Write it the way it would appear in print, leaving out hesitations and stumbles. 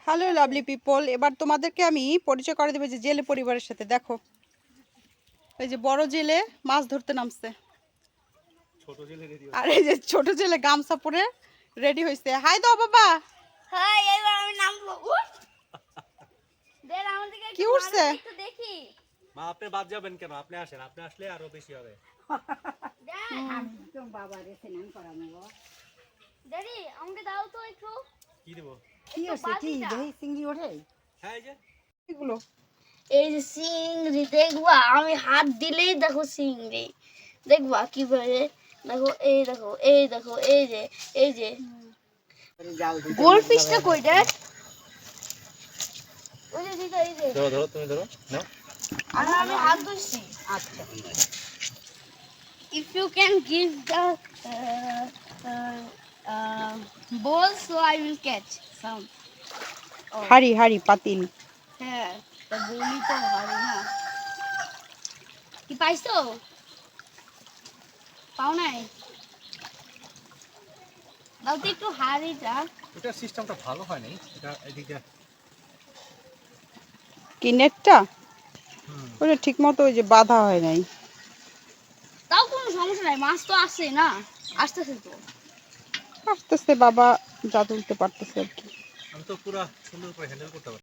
Hello lovely people, এবার তোমাদেরকে আমি পরিচয় করে দেবো যে জেলে পরিবারের সাথে। দেখো, এই যে বড় জেলে মাছ ধরতে নামছে, আর এই যে ছোট জেলে গামছা পরে রেডি হয়েছে। হাই দাও বাবা। হাই, এবার আমি নামবো। দেন আমাদেরকে কি উঠছে? একটু দেখি। মা আপনি বাদ যাবেন কেন? আপনি আসেন, আপনি আসলে আরো বেশি হবে। বাবা রে স্নান করাবো। ড্যাডি আমাকে দাও তো একটু। কি দেব? কি আছে কি দেই চিংড়ি ওঠে? হ্যাঁ এই যে এগুলো এই যে চিংড়ি দেখবা, আমি হাত দিলেই দেখো চিংড়ি। দেখবা কিভাবে, দেখো এই দেখো এই দেখো এই যে গোল ফিশটা কই ড্যাড? ওই যে দিদা, এই যে ধরো ধরো, তুমি ধরো নাও। আমি হাত ধরছি। আচ্ছা, if you can give the ball so I will catch some. হাড়ি হাড়ি পাতিল। হ্যাঁ, তা বলি তো হবে না। কি পাইছো? পাও নাই? দাও তো একটু হাড়িটা। এটা সিস্টেমটা ভালো হয় নাই। এটা এদিকে কি নেটটা ওটা ঠিক মতো ওই যে বাঁধা হয় নাই। তাও কোনো সমস্যা নাই, মাছ তো আছে না, আসতেছে তো। আসতেছে বাবা, যা তুলতে পারতেছে আর কি। আমি তো পুরো সুন্দর করে হ্যান্ডেল করতে পারি।